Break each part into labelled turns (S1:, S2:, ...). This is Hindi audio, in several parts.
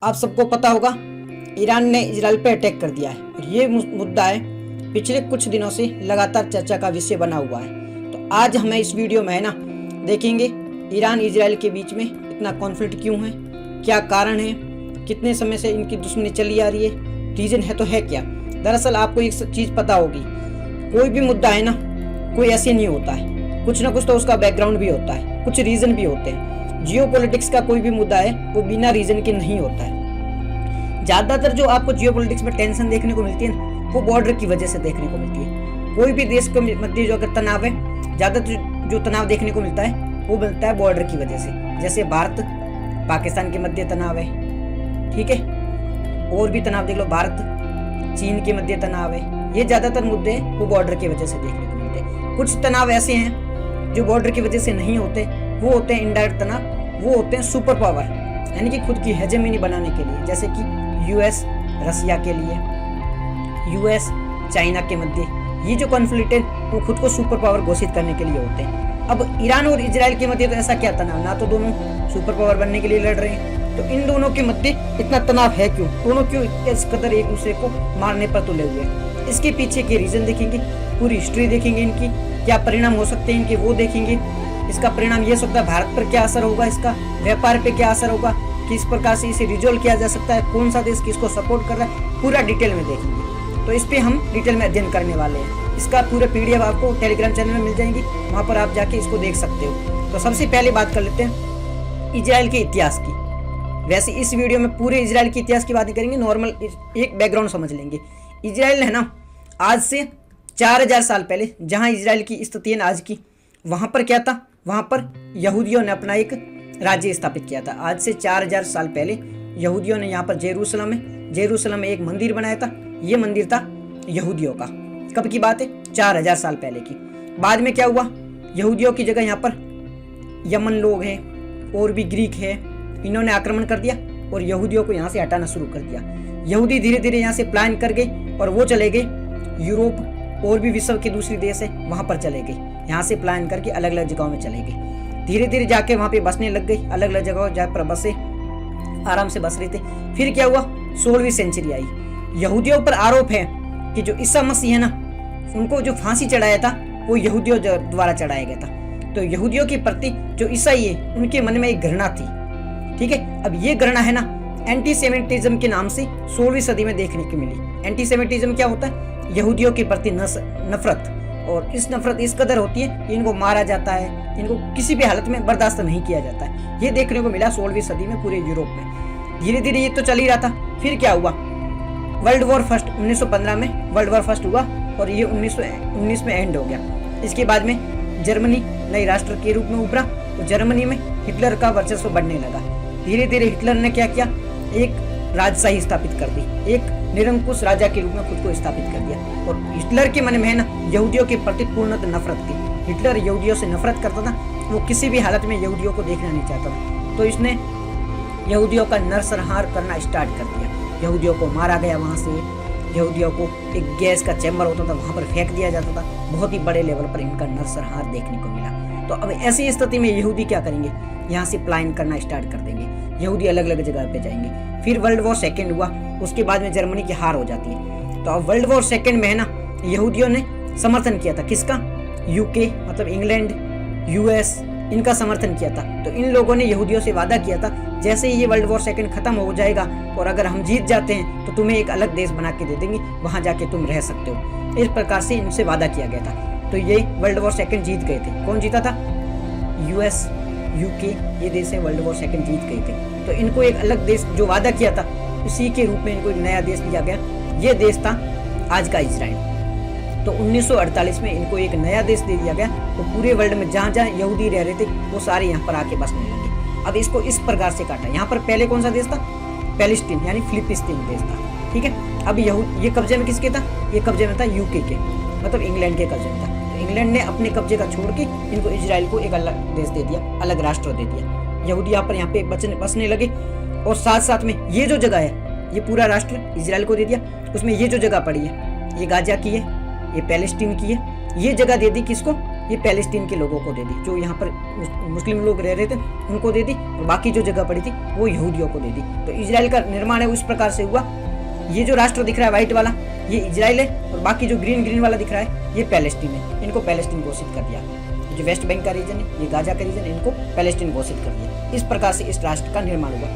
S1: आप सबको पता होगा ईरान ने इजराइल पर अटैक कर दिया है और ये मुद्दा है पिछले कुछ दिनों से लगातार चर्चा का विषय बना हुआ है। तो आज हमें इस वीडियो में है ना देखेंगे ईरान इजराइल के बीच में इतना कॉन्फ्लिक्ट क्यों है, क्या कारण है, कितने समय से इनकी दुश्मनी चली आ रही है, रीजन है तो है क्या। दरअसल आपको एक चीज़ पता होगी, कोई भी मुद्दा है ना कोई ऐसे नहीं होता है, कुछ ना कुछ तो उसका बैकग्राउंड भी होता है, कुछ रीजन भी होते हैं। जियोपॉलिटिक्स का कोई भी मुद्दा है वो बिना रीजन के नहीं होता है। ज्यादातर जो आपको जियोपॉलिटिक्स में टेंशन देखने को मिलती है ना वो बॉर्डर की वजह से देखने को मिलती है। कोई भी देश के मध्य जो अगर तनाव है, ज्यादातर जो तनाव देखने को मिलता है वो मिलता है बॉर्डर की वजह से। जैसे भारत पाकिस्तान के मध्य तनाव है, ठीक है, और भी तनाव देख लो, भारत चीन के मध्य तनाव है। ये ज्यादातर मुद्दे वो बॉर्डर की वजह से देखने को मिलते हैं। कुछ तनाव ऐसे हैं जो बॉर्डर की वजह से नहीं होते, वो होते हैं इनडायरेक्ट तनाव, वो होते हैं सुपर पावर, यानी कि खुद की हेजेमनी बनाने के लिए, जैसे कि यूएस रसिया के लिए, यूएस चाइना के मध्य ये जो कॉन्फ्लिक्ट है वो खुद को सुपर पावर घोषित करने के लिए होते हैं। अब ईरान और इजराइल के मध्य तो ऐसा क्या तनाव, ना तो दोनों सुपर पावर बनने के लिए लड़ रहे हैं, तो इन दोनों के मध्य इतना तनाव है क्यों, दोनों क्यों इस कदर एक दूसरे को मारने पर तुले हुए हैं। इसके पीछे के रीजन देखेंगे, पूरी हिस्ट्री देखेंगे, इनकी क्या परिणाम हो सकते हैं इनके वो देखेंगे। इसका परिणाम ये सकता है भारत पर क्या असर होगा, इसका व्यापार पे क्या असर होगा, किस प्रकार से इसे रिजोल्व किया जा सकता है, कौन सा देश किसको सपोर्ट कर रहा है, पूरा डिटेल में देखेंगे। तो इस पे हम डिटेल में अध्ययन करने वाले हैं। इसका पूरा पीडीएफ आपको टेलीग्राम चैनल में मिल जाएंगी, वहां पर आप जाके इसको देख सकते हो। तो सबसे पहले बात कर लेते हैं इजराइल के इतिहास की। वैसे इस वीडियो में पूरे इजराइल के इतिहास की बात नहीं करेंगे, नॉर्मल एक बैकग्राउंड समझ लेंगे। इजराइल है ना आज से 4000 साल पहले जहाँ इजराइल की स्थिति है आज की, वहां पर क्या था, वहां पर यहूदियों ने अपना एक राज्य स्थापित किया था। आज से 4000 साल पहले यहूदियों ने यहाँ पर जेरूसलम में एक मंदिर बनाया था। ये मंदिर था यहूदियों का। कब की बात है, 4000 साल पहले की। बाद में क्या हुआ, यहूदियों की जगह यहाँ पर यमन लोग हैं और भी ग्रीक है, इन्होंने आक्रमण कर दिया और यहूदियों को यहाँ से हटाना शुरू कर दिया। यहूदी धीरे धीरे यहाँ से प्लान कर गए और वो चले गए यूरोप, और भी विश्व के दूसरे देश है वहां पर चले गए। यहाँ से प्लान करके अलग अलग जगहों में चले गए, धीरे धीरे जाके वहां पे बसने लग गए, अलग अलग जगहों जहाँ पर बसे आराम से बस रहे थे। फिर क्या हुआ, 16वीं सेंचुरी आई। यहूदियों पर आरोप है कि जो ईसा मसीह है ना, उनको जो फांसी चढ़ाया था वो यहूदियों द्वारा चढ़ाया गया था। तो यहूदियों के प्रति जो ईसाई है उनके मन में एक घृणा थी, ठीक है। अब ये घृणा है ना एंटीसेमिटिज्म के नाम से 16वीं सदी में देखने को मिली। एंटीसेमिटिज्म क्या होता है, यहूदियों के प्रति नफरत, और इस नफरत इस कदर होती है कि इनको मारा जाता है, इनको किसी भी हालत में बर्दाश्त नहीं किया जाता है। ये देखने को मिला 16वीं सदी में पूरे यूरोप में। धीरे धीरे ये तो चल ही रहा था। फिर क्या हुआ, वर्ल्ड वॉर फर्स्ट 1915 में वर्ल्ड वॉर फर्स्ट हुआ और ये 1919 में एंड हो गया। इसके बाद में जर्मनी नए राष्ट्र के रूप में उभरा, तो जर्मनी में हिटलर का वर्चस्व बढ़ने लगा। धीरे धीरे हिटलर ने क्या किया, एक राजशाही स्थापित कर दी, एक निरंकुश राजा के रूप में खुद को स्थापित कर दिया। और हिटलर के मन में ना यहूदियों के प्रति पूर्णतः नफरत थी। हिटलर यहूदियों से नफरत करता था, वो किसी भी हालत में यहूदियों को देखना नहीं चाहता था। तो इसने यहूदियों का नरसंहार करना स्टार्ट कर दिया। यहूदियों को मारा गया, वहां से यहूदियों को एक गैस का चैम्बर होता था वहां पर फेंक दिया जाता था। बहुत ही बड़े लेवल पर इनका नरसंहार देखने को मिला। तो अब ऐसी स्थिति में यहूदी क्या करेंगे, यहाँ से प्लान करना स्टार्ट कर देंगे, यहूदी अलग अलग जगह पे जाएंगे। फिर वर्ल्ड वॉर सेकेंड हुआ, उसके बाद में जर्मनी की हार हो जाती है। तो अब वर्ल्ड वॉर सेकेंड में है ना यहूदियों ने समर्थन किया था, किसका, यूके मतलब इंग्लैंड, यूएस, इनका समर्थन किया था। तो इन लोगों ने यहूदियों से वादा किया था जैसे ही ये वर्ल्ड वॉर सेकेंड खत्म हो जाएगा और अगर हम जीत जाते हैं तो तुम्हें एक अलग देश बना के दे देंगे, वहां जाके तुम रह सकते हो। इस प्रकार से इनसे वादा किया गया था। तो ये वर्ल्ड वॉर सेकेंड जीत गए थे। कौन जीता था, यूएस, यूके, ये देश है वर्ल्ड वॉर सेकेंड जीत गए थे। तो इनको एक अलग देश जो वादा किया था उसी के रूप में इनको एक नया देश दिया गया। ये देश था आज का इजराइल। तो 1948 में इनको एक नया देश दे दिया गया। तो पूरे वर्ल्ड में जहाँ जहाँ यहूदी रह रहे थे वो सारे यहाँ पर आके बसने लगे। अब इसको इस प्रकार से काटा। यहाँ पर पहले कौन सा देश था, पैलेस्टीन यानी फिलिस्तीन देश था, ठीक है। अब ये कब्जे में किसके था, ये कब्जे में था यूके के, मतलब इंग्लैंड के कब्जे में था। तो इंग्लैंड ने अपने कब्जे का छोड़ के इनको इजराइल को एक अलग देश दे दिया, अलग राष्ट्र दे दिया। यहूदी यहाँ पे बसने लगे और साथ साथ में ये जो जगह है ये पूरा राष्ट्र इजराइल को दे दिया। उसमें ये जो जगह पड़ी है ये गाजा की है, ये पैलेस्टीन की है, ये जगह दे दी किसको, ये पैलेस्टीन के लोगों को दे दी, जो यहाँ पर मुस्लिम लोग रह रहे थे उनको दे दी, और बाकी जो जगह पड़ी थी वो यहूदियों को दे दी। तो इजराइल का निर्माण है उस प्रकार से हुआ। ये जो राष्ट्र दिख रहा है व्हाइट वाला, ये इजराइल है, और बाकी जो ग्रीन वाला दिख रहा है ये पैलेस्टीन है। इनको पैलेस्टीन घोषित कर दिया। जो वेस्ट बैंक का रीजन है, ये गाजा का रीजन है, इनको पैलेस्टीन घोषित कर दिया। इस प्रकार से इस राष्ट्र का निर्माण हुआ।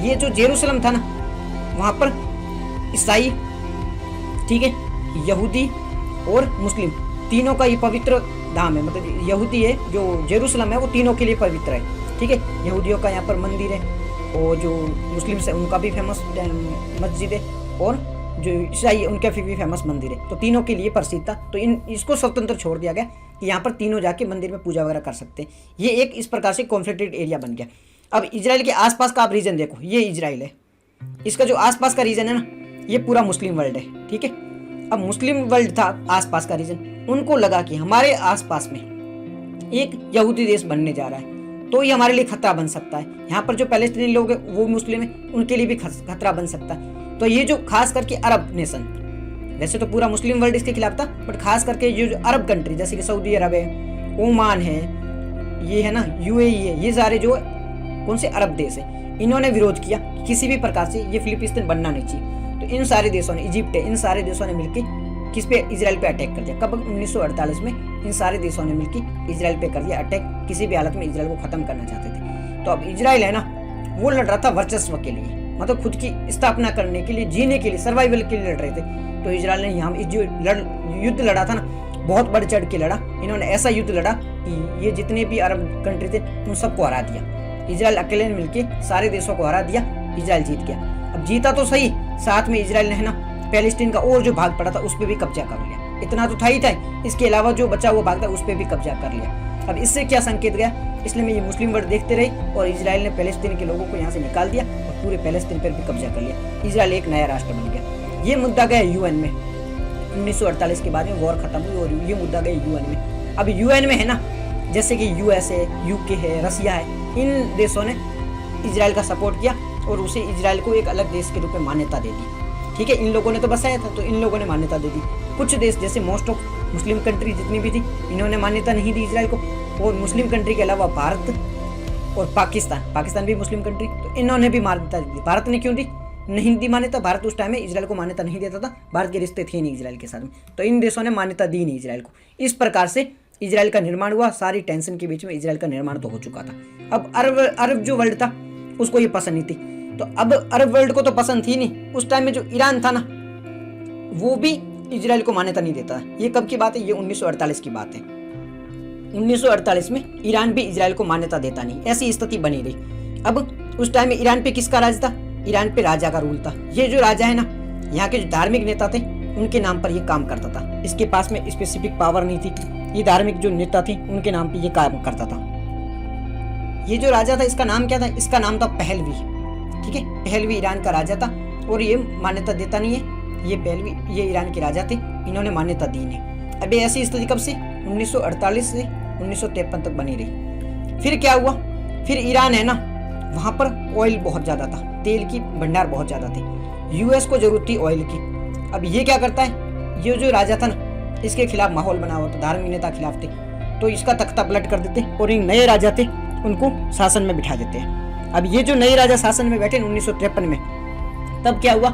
S1: ये जो जेरूसलम था ना, वहाँ पर ईसाई, ठीक है, यहूदी और मुस्लिम तीनों का ये पवित्र धाम है। मतलब यहूदी है, जो जेरूसलम है वो तीनों के लिए पवित्र है, ठीक है। यहूदियों का यहाँ पर मंदिर है, और जो मुस्लिम है उनका भी फेमस मस्जिद है, और जो ईसाई है उनका भी फेमस मंदिर है। तो तीनों के लिए प्रसिद्ध था। तो इसको स्वतंत्र छोड़ दिया गया कि यहाँ पर तीनों जाके मंदिर में पूजा वगैरह कर सकते हैं। ये एक इस प्रकार से कॉन्फ्लिक्टेड एरिया बन गया। अब इजराइल के आसपास का आप रीजन देखो, ये इजराइल है, इसका जो आसपास का रीजन है ना, ये पूरा मुस्लिम वर्ल्ड है, ठीक है। अब मुस्लिम वर्ल्ड था आसपास का रीजन, उनको लगा कि हमारे आसपास में एक यहूदी देश बनने जा रहा है, तो ये हमारे लिए खतरा बन सकता है। यहाँ पर जो पैलेस्टीनी लोग हैं वो मुस्लिम है, उनके लिए भी खतरा बन सकता है। तो ये जो खास करके अरब नेशन, वैसे तो पूरा मुस्लिम वर्ल्ड इसके खिलाफ था, बट खास करके ये जो अरब कंट्री जैसे कि सऊदी अरब है, ओमान है, ये है ना यूएई है, ये सारे जो कौन से अरब देश है, इन्होंने विरोध किया कि किसी भी प्रकार से ये फिलिस्तीन बनना नहीं चाहिए। तो इन सारे देशों ने, इजिप्ट है, इन सारे देशों ने मिलकर किस पे, इजराइल पे अटैक कर दिया। कब? 1948 में इन सारे देशों ने मिलकर इजराइल पे कर दिया अटैक। किसी भी हालत में इजराइल को खत्म करना चाहते थे। तो अब इजराइल है ना, वो लड़ रहा था वर्चस्व के लिए, मतलब खुद की स्थापना करने के लिए, जीने के लिए, सर्वाइवल के लिए लड़ रहे थे। तो इजराइल ने यहाँ जो युद्ध लड़ा था ना, बहुत बढ़ चढ़ के लड़ा। इन्होंने ऐसा युद्ध लड़ा कि ये जितने भी अरब कंट्री थे उन सबको हरा दिया। इजराइल अकेले ने मिलकर सारे देशों को हरा दिया, इजराइल जीत गया। अब जीता तो सही, साथ में इजराइल ने है ना पैलेस्टीन का और जो भाग पड़ा था उस पर भी कब्जा कर लिया। इतना तो था ही था, इसके अलावा जो बचा हुआ भाग था उस पर भी कब्जा कर लिया। अब इससे क्या संकेत गया, इसलिए मैं ये मुस्लिम वर्ल्ड देखते रही, और इजराइल ने पैलेस्टीन के लोगों को यहाँ से निकाल दिया और पूरे पैलेस्टीन पर भी कब्जा कर लिया। इजराइल एक नया राष्ट्र बन गया। ये मुद्दा गया यूएन में 1948 के बाद में, वॉर खत्म हुई और ये मुद्दा गया यूएन में। अब यूएन में है ना, जैसे कि यूएस है, यूके है, रसिया है, इन देशों ने इजराइल का सपोर्ट किया और उसे इजराइल को एक अलग देश के रूप में मान्यता दे दी, ठीक है। इन लोगों ने तो बसाया था, तो इन लोगों ने मान्यता दे दी। कुछ देश जैसे मोस्ट ऑफ मुस्लिम कंट्री जितनी भी थी, इन्होंने मान्यता नहीं दी इजराइल को। और मुस्लिम कंट्री के अलावा भारत और पाकिस्तान भी मुस्लिम कंट्री, तो इन्होंने भी मान्यता दी। भारत ने क्यों दी? नहीं दी मान्यता। भारत उस टाइम में इजराइल को मान्यता नहीं देता था, भारत के रिश्ते थे नहीं इजराइल के साथ में, तो इन देशों ने मान्यता दी नहीं इजराइल को। इस प्रकार से इजराइल का निर्माण हुआ। सारी टेंशन के बीच में इजराइल का निर्माण तो हो चुका था। अब अरब जो वर्ल्ड था उसको ये पसंद नहीं थी। तो अब अरब वर्ल्ड को तो पसंद थी नहीं, उस टाइम में जो ईरान था ना, वो भी इजराइल को मान्यता नहीं देता। ये कब की बात है? ये 1948 की बात है। 1948 में ईरान भी इजराइल को मान्यता देता नहीं, ऐसी स्थिति बनी रही। अब उस टाइम में ईरान पे किसका राज था? ईरान पे राजा का रूल था। ये जो राजा है ना, यहाँ के जो धार्मिक नेता थे उनके नाम पर ये काम करता था। इसके पास में स्पेसिफिक पावर नहीं थी। ये धार्मिक जो नेता थे उनके नाम पे ये काम करता था। ये जो राजा था इसका नाम क्या था? इसका नाम था पहलवी, ठीक है। पहलवी ईरान का राजा था और ये मान्यता देता नहीं है। ये पहलवी, ये ईरान के राजा थे, इन्होंने मान्यता दी नहीं। अब ऐसी स्थिति कब से? 1948 से 1953 तक बनी रही। फिर क्या हुआ? फिर ईरान है ना, वहाँ पर ऑयल बहुत ज़्यादा था, तेल की भंडार बहुत ज़्यादा थे। यूएस को जरूरत थी ऑयल की। अब ये क्या करता है, ये जो राजा था ना, इसके खिलाफ माहौल बना हुआ था, धार्मिक नेता खिलाफ थे, तो इसका तख्ता पलट कर देते और इन नए राजा थे उनको शासन में बिठा देते हैं। अब ये जो नए राजा शासन में बैठे 1953 में, तब क्या हुआ,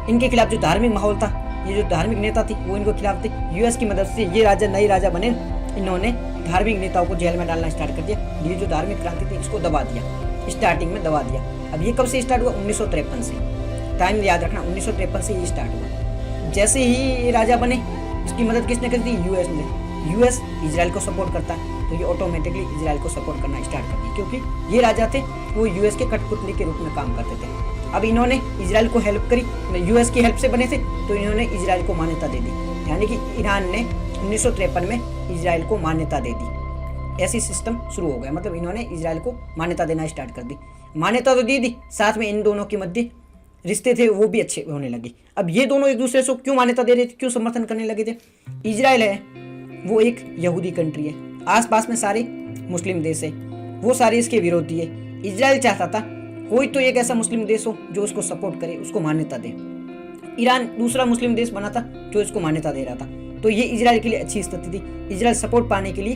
S1: इनके खिलाफ जो धार्मिक माहौल था, ये जो धार्मिक नेता थी वो इनको खिलाफ थे। यूएस की मदद से ये राजा, नए राजा बने, इन्होंने धार्मिक नेताओं को जेल में डालना स्टार्ट कर दिया। ये जो धार्मिक क्रांति थी इसको दबा दिया, स्टार्टिंग में दबा दिया। अब ये कब से स्टार्ट हुआ? 1953 से। टाइम याद रखना, 1953 से ये स्टार्ट हुआ। जैसे ही ये राजा बने, इसकी मदद किसने कर दी? यूएस ने। यूएस इजराइल को सपोर्ट करता है, तो ये ऑटोमेटिकली इजराइल को सपोर्ट करना स्टार्ट कर दी, क्योंकि ये राजा थे वो यूएस के कठपुतली के रूप में काम करते थे। अब इन्होंने इजराइल को हेल्प करी, यूएस की हेल्प से बने थे, तो इन्होंने इजराइल को मान्यता दे दी। यानी कि ईरान ने 1953 में इजराइल को मान्यता दे दी। ऐसी सिस्टम शुरू हो गया, मतलब इन्होंने इजराइल को मान्यता देना स्टार्ट कर दी। मान्यता तो दी, साथ में इन दोनों के मध्य रिश्ते थे वो भी अच्छे होने लगे। अब ये दोनों एक दूसरे को क्यों मान्यता दे रहे थे, क्यों समर्थन करने लगे थे? इजराइल है वो एक यहूदी कंट्री है, आसपास में सारे मुस्लिम देश है, वो सारे इसके विरोधी है। इजराइल चाहता था कोई तो एक ऐसा मुस्लिम देश हो जो उसको सपोर्ट करे, उसको मान्यता दे। ईरान दूसरा मुस्लिम देश बना था जो इसको मान्यता दे रहा था। तो ये इजराइल के लिए अच्छी स्थिति थी। इजराइल सपोर्ट पाने के लिए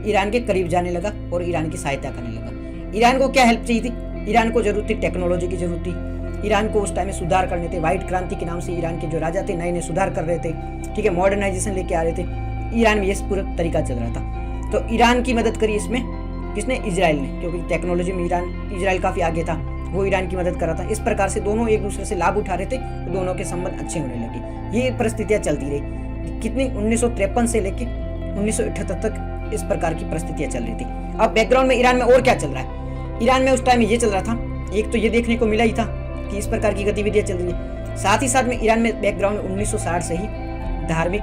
S1: ईरान के करीब जाने लगा और ईरान की सहायता करने लगा। ईरान को क्या हेल्प चाहिए थी? ईरान को जरूरत थी टेक्नोलॉजी की जरूरत थी। ईरान को उस टाइम में सुधार करने थे। व्हाइट क्रांति के नाम से ईरान के जो राजा थे नए नए सुधार कर रहे थे, ठीक है, मॉडर्नाइजेशन लेके आ रहे थे। ईरान में ये पूरा तरीका चल रहा था। तो ईरान की मदद करी इसमें किसने? इजराइल ने, क्योंकि टेक्नोलॉजी में इजराइल काफी आगे था, वो ईरान की मदद कर रहा था। इस प्रकार से दोनों एक दूसरे से लाभ उठा रहे थे, तो दोनों के संबंध अच्छे होने लगे। ये परिस्थितियां चलती रही कितनी 1953 से लेके 1978 तक इस प्रकार की परिस्थितियां चल रही थी। अब बैकग्राउंड में ईरान में और क्या चल रहा है? ईरान में उस टाइम ये चल रहा था, एक तो ये देखने को मिला ही था कि इस प्रकार की गतिविधियां चल रही है। साथ ही साथ में ईरान में बैकग्राउंड में 1960 से ही धार्मिक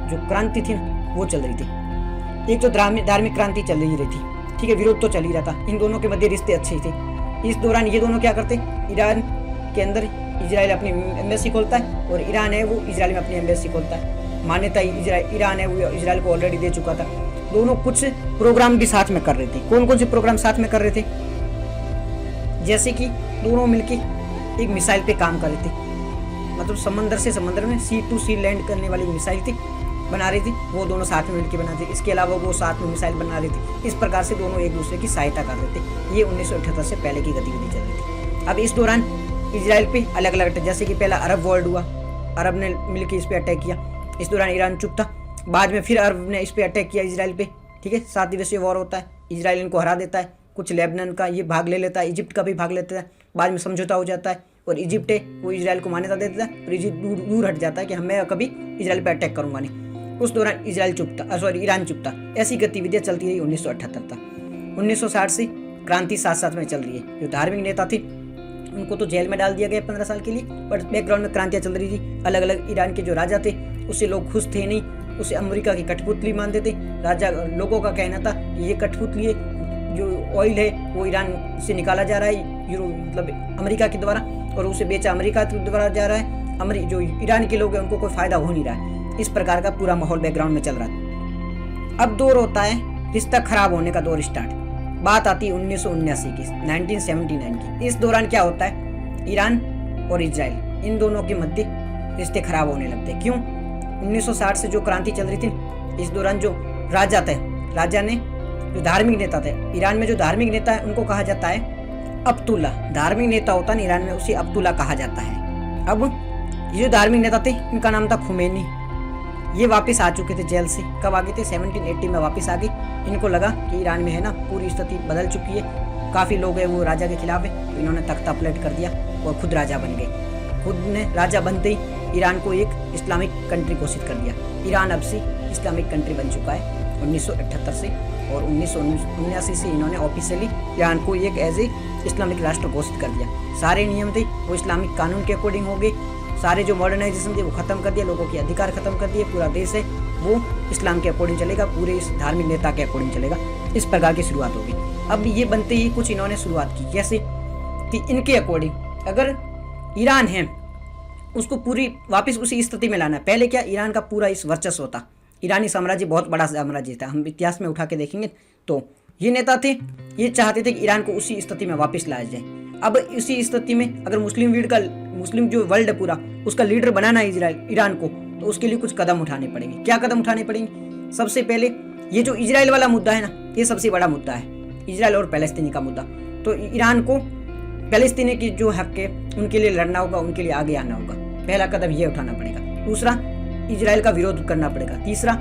S1: जो क्रांति थी वो चल रही थी। एक तो धार्मिक क्रांति चल रही थी, ठीक है, विरोध तो चल ही रहा था। इन दोनों के मध्य रिश्ते अच्छे थे। इस दौरान ये दोनों क्या करते? ईरान के अंदर इजराइल अपनी एम्बेसी खोलता है और ईरान है वो इजराइल में अपनी एम्बेसी खोलता है। मान्यता ईरान है वो इजराइल को ऑलरेडी दे चुका था। दोनों कुछ प्रोग्राम भी साथ में कर रहे थे। कौन कौन से प्रोग्राम साथ में कर रहे थे? जैसे कि दोनों मिलके एक मिसाइल पे काम कर रहे थे, मतलब समंदर से समंदर में सी टू सी लैंड करने वाली मिसाइल थी, बना रही थी। वो दोनों साथ में मिलकर बनाते थे। इसके अलावा वो साथ में मिसाइल बना रही थी। इस प्रकार से दोनों एक दूसरे की सहायता कर रहे थे। ये 1978 से पहले की गतिविधि चल रही थी। अब इस दौरान इजराइल पे अलग अलग अटैक, जैसे कि पहला अरब वर्ल्ड हुआ, अरब ने मिलकर इस पे अटैक किया। इस दौरान ईरान चुप था। बाद में फिर अरब ने इस पे अटैक किया इजराइल पे, ठीक है। 7 दिवसीय वॉर होता है, इजराइल इनको हरा देता है। कुछ लेबनान का ये भाग ले लेता है, इजिप्ट का भी भाग लेता है। बाद में समझौता हो जाता है और इजिप्ट है वो इजराइल को मान्यता दे देता है और इजिप्ट दूर हट जाता है कि मैं कभी इजराइल पे अटैक करूंगा नहीं। उस दौरान इजराइल चुप था, ईरान चुप था। ऐसी गतिविधियां चलती रही 1978 तक। 1960 से क्रांति साथ साथ में चल रही है। जो धार्मिक नेता थे उनको तो जेल में डाल दिया गया 15 साल के लिए, बट बैकग्राउंड में क्रांतियां चल रही थी। अलग अलग ईरान के जो राजा थे उससे लोग खुश थे नहीं, उसे अमेरिका की कठपुतली मानते थे। राजा लोगों का कहना था कि ये कठपुतली जो ऑयल है वो ईरान से निकाला जा रहा है, मतलब अमेरिका के द्वारा, और उसे बेचा अमेरिका के द्वारा जा रहा है। जो ईरान के लोग हैं उनको कोई फायदा हो नहीं रहा है। इस प्रकार का पूरा माहौल बैकग्राउंड में चल रहा था। अब दौर होता है रिश्ता खराब होने का दौर स्टार्ट। बात आती है 1979 की, 1979 की। इस दौरान क्या होता है? ईरान और इजराइल इन दोनों के मध्य रिश्ते खराब होने लगते हैं। क्यों? 1960 से जो क्रांति चल रही थी, इस दौरान जो राजा थे, राजा ने जो धार्मिक नेता थे, ईरान में जो धार्मिक नेता है उनको कहा जाता है अब्दुल्ला। धार्मिक नेता होता है ईरान में, उसे अब्दुल्ला कहा जाता है। अब ये जो धार्मिक नेता थे इनका नाम था खुमैनी। ये वापस आ चुके थे जेल से। कब आ गए थे? 1780 में वापस आ गए। इनको लगा कि ईरान में है ना पूरी स्थिति बदल चुकी है, काफ़ी लोग हैं वो राजा के खिलाफ है, तो इन्होंने तख्ता पलट कर दिया और खुद राजा बन गए। खुद ने राजा बनते ही ईरान को एक इस्लामिक कंट्री घोषित कर दिया। ईरान अब से इस्लामिक कंट्री बन चुका है 1978 से, और 1979 से इन्होंने ऑफिशियली ईरान को एक एज ए इस्लामिक राष्ट्र घोषित कर दिया। सारे नियम थे वो इस्लामिक कानून के अकॉर्डिंग हो गए। सारे जो मॉडर्नाइजेशन थे वो खत्म कर दिया, लोगों के अधिकार खत्म कर दिए। पूरा देश है वो इस्लाम के अकॉर्डिंग चलेगा, पूरे इस धार्मिक नेता के अकॉर्डिंग चलेगा। इस प्रकार की शुरुआत होगी। अब ये बनते ही कुछ इन्होंने शुरुआत की, कैसे कि इनके अकॉर्डिंग अगर ईरान है उसको पूरी वापस उसी स्थिति में लाना है। पहले क्या ईरान का पूरा इस वर्चस्व था, ईरानी साम्राज्य बहुत बड़ा साम्राज्य था। हम इतिहास में उठा के देखेंगे तो ये नेता थे, ये चाहते थे कि ईरान को उसी स्थिति में वापस लाया जाए। अब इसी स्थिति में अगर मुस्लिम जो वर्ल्ड है पूरा उसका लीडर बनाना है ईरान को, तो उसके लिए कुछ कदम उठाने पड़ेंगे। क्या कदम उठाने पड़ेंगे? सबसे पहले ये जो इजराइल वाला मुद्दा है ना, ये सबसे बड़ा मुद्दा है, इजराइल और पैलेस्तीनी का मुद्दा। तो ईरान को पैलेस्तीनी की जो हक है उनके लिए लड़ना होगा, उनके लिए आगे आना होगा। पहला कदम ये उठाना पड़ेगा। दूसरा, इजराइल का विरोध करना पड़ेगा। तीसरा,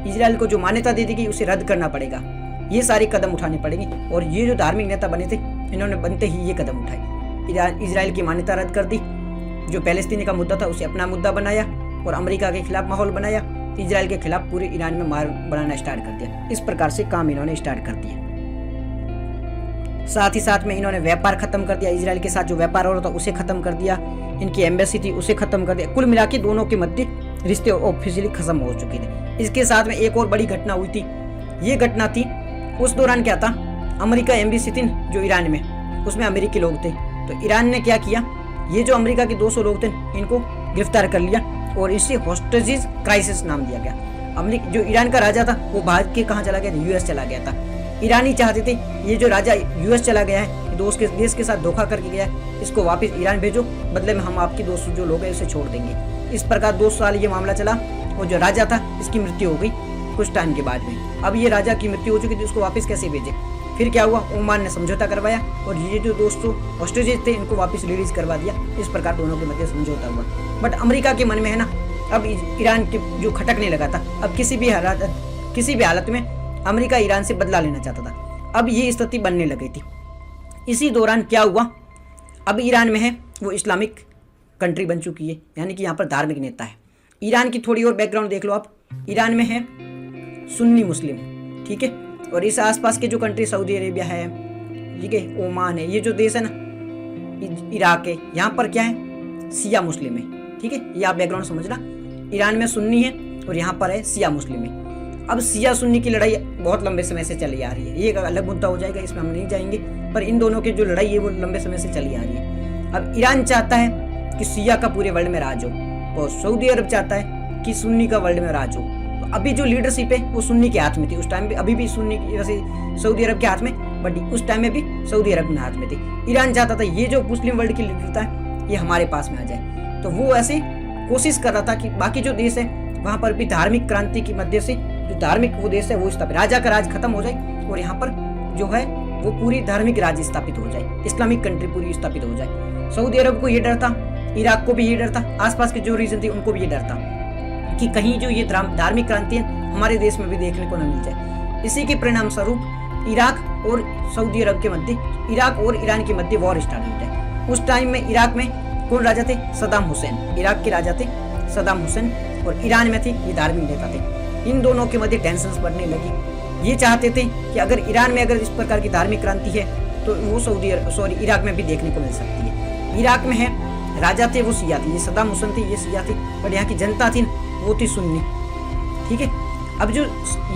S1: इजराइल को जो मान्यता दे दी गई उसे रद्द करना पड़ेगा। ये सारे कदम उठाने पड़ेंगे। और ये जो धार्मिक नेता बने थे इन्होंने बनते ही ये कदम उठाए। इजराइल की मान्यता रद्द कर दी, जो पैलेस्तीनी का मुद्दा था उसे अपना मुद्दा बनाया और अमेरिका के खिलाफ माहौल बनाया। इजराइल के खिलाफ पूरे ईरान में मार बनाना स्टार्ट कर दिया। इस प्रकार से काम इन्होंने स्टार्ट कर दिया। साथ ही साथ में इन्होंने व्यापार खत्म कर दिया। इजराइल के साथ जो व्यापार हो रहा था उसे खत्म कर दिया। इनकी एम्बेसी थी उसे खत्म कर दिया। कुल मिला के दोनों के मध्य रिश्ते ऑफिशियली खत्म हो चुके थे। इसके साथ में एक और बड़ी घटना हुई थी। ये घटना थी उस दौरान क्या था, अमेरिका एम्बेसी थी जो ईरान में, उसमें अमेरिकी लोग थे। तो ईरान ने क्या किया, ये जो अमेरिका के 200 लोग थे इनको गिरफ्तार कर लिया और इसे होस्टेजेस क्राइसिस नाम दिया गया। जो ईरान का राजा था वो भाग के कहाँ चला गया, यूएस चला गया था। ईरानी चाहते थे ये जो राजा यूएस चला गया है, देश के साथ धोखा करके गया है, इसको वापस ईरान भेजो, बदले में हम आपके 200 जो लोग हैं उसे छोड़ देंगे। इस प्रकार 2 साल ये मामला चला और जो राजा था इसकी मृत्यु हो गई कुछ टाइम के बाद में। अब ये राजा की मृत्यु हो चुकी थी, उसको वापस कैसे भेजे। फिर क्या हुआ, ओमान ने समझौता करवाया और ये जो दोस्तों ऑस्ट्रेलिया थे इनको वापस रिलीज करवा दिया। इस प्रकार दोनों के मध्य समझौता हुआ। बट अमेरिका के मन में है ना, अब ईरान के जो खटकने लगा था, अब किसी भी हालत में अमेरिका ईरान से बदला लेना चाहता था। अब ये स्थिति बनने लगी थी। इसी दौरान क्या हुआ, अब ईरान में है वो इस्लामिक कंट्री बन चुकी है, यानी कि यहाँ पर धार्मिक नेता है। ईरान की थोड़ी और बैकग्राउंड देख लो आप। ईरान में है सुन्नी मुस्लिम, ठीक है, और इस आसपास के जो कंट्री सऊदी अरेबिया है, ठीक है, ओमान है, ये जो देश है ना, इराक है, यहाँ पर क्या है, शिया मुस्लिम है, ठीक है। ये आप बैकग्राउंड समझना। ईरान में सुन्नी है और यहाँ पर है शिया मुस्लिम है। अब शिया सुन्नी की लड़ाई बहुत लंबे समय से चली आ रही है, ये एक अलग मुद्दा हो जाएगा, इसमें हम नहीं जाएंगे, पर इन दोनों की जो लड़ाई है वो लंबे समय से चली आ रही है। अब ईरान चाहता है कि शिया का पूरे वर्ल्ड में राज हो और सऊदी अरब चाहता है कि सुन्नी का वर्ल्ड में राज हो। तो अभी जो लीडरशिप है वो सुन्नी के हाथ में थी उस टाइम पे, अभी भी सुन्नी वैसे सऊदी अरब के हाथ में, बट उस टाइम में भी सऊदी अरब के हाथ में थी। ईरान चाहता था ये जो मुस्लिम वर्ल्ड की लीडरता है ये हमारे पास में आ जाए। तो वो ऐसे कोशिश कर रहा था कि बाकी जो देश है वहाँ पर भी धार्मिक क्रांति की मध्य से जो धार्मिक वो देश है वो स्थापित, राजा का राज खत्म हो जाए और यहाँ पर जो है वो पूरी धार्मिक राज्य स्थापित हो जाए, इस्लामिक कंट्री पूरी स्थापित हो जाए। सऊदी अरब को ये डर था, इराक को भी ये डर था, आसपास के जो रीजन थे उनको भी ये डर था कि कहीं जो ये धार्मिक क्रांति है हमारे देश में भी देखने को न मिल जाए। इसी के परिणाम स्वरूप इराक और सऊदी अरब के मध्य, इराक और ईरान के मध्य वॉर स्टार्ट हो जाए। उस टाइम में इराक में कौन राजा थे, सद्दाम हुसैन, इराक के राजा थे सद्दाम हुसैन, और ईरान में थे ये धार्मिक नेता थे। इन दोनों के मध्य टेंशंस बढ़ने लगी। ये चाहते थे कि अगर ईरान में अगर इस प्रकार की धार्मिक क्रांति है तो वो इराक में भी देखने को मिल सकती है। इराक में है राजा थे वो शिया थे, ये सद्दाम हुसैन थे, ये शिया थे, बट यहाँ की जनता थी वो थी सुन्नी, ठीक है। अब जो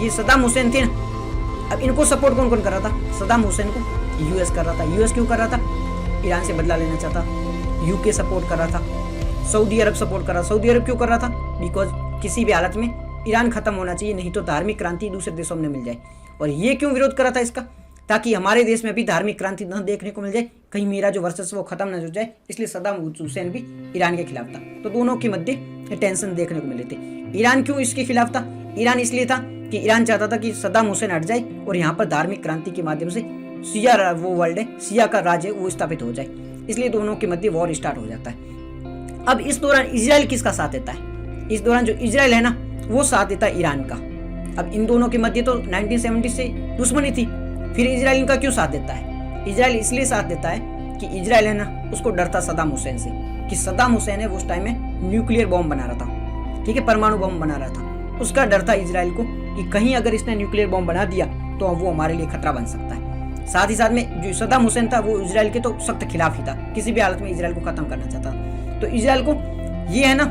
S1: ये सद्दाम हुसैन थे ना, अब इनको सपोर्ट कौन कौन कर रहा था, सद्दाम हुसैन को यूएस कर रहा था। यूएस क्यों कर रहा था, ईरान से बदला लेना चाहता। यूके सपोर्ट कर रहा था, सऊदी अरब सपोर्ट कर रहा। सऊदी अरब क्यों कर रहा था, बिकॉज किसी भी हालत में ईरान खत्म होना चाहिए, नहीं तो धार्मिक क्रांति दूसरे देशों में मिल जाए। और ये क्यों विरोध कर रहा था इसका, ताकि हमारे देश में भी धार्मिक क्रांति न देखने को मिल जाए, कहीं मेरा जो वर्चस्व वो खत्म न हो जाए। इसलिए सद्दाम हुसैन भी ईरान के खिलाफ था। तो दोनों के मध्य टेंशन देखने को मिले थे। ईरान क्यों इसके खिलाफ था, ईरान इसलिए था कि ईरान चाहता था कि सद्दाम हुसैन हट जाए और यहाँ पर धार्मिक क्रांति के माध्यम से शिया वो वर्ल्ड है, शिया का राज्य वो स्थापित हो जाए। इसलिए दोनों के मध्य वॉर स्टार्ट हो जाता है। अब इस दौरान इजराइल किसका साथ देता है, इस दौरान जो इजराइल है ना वो साथ देता है ईरान का। अब इन दोनों के मध्य तो 1970 से दुश्मनी थी, फिर इजराइल इनका क्यों साथ देता है, इजराइल इसलिए साथ देता है कि इजराइल है ना उसको डर था सद्दाम हुसैन से, कि सद्दाम हुसैन है वो उस टाइम में न्यूक्लियर बॉम्ब बना रहा था, ठीक है, परमाणु बॉम्ब बना रहा था। उसका डर था इजराइल को कि कहीं अगर इसने न्यूक्लियर बॉम्ब बना दिया तो वो हमारे लिए खतरा बन सकता है। साथ ही साथ में जो सद्दाम हुसैन था वो इजराइल के तो सख्त खिलाफ ही था, किसी भी हालत में इजराइल को खत्म करना चाहता। तो इजराइल को ये है ना,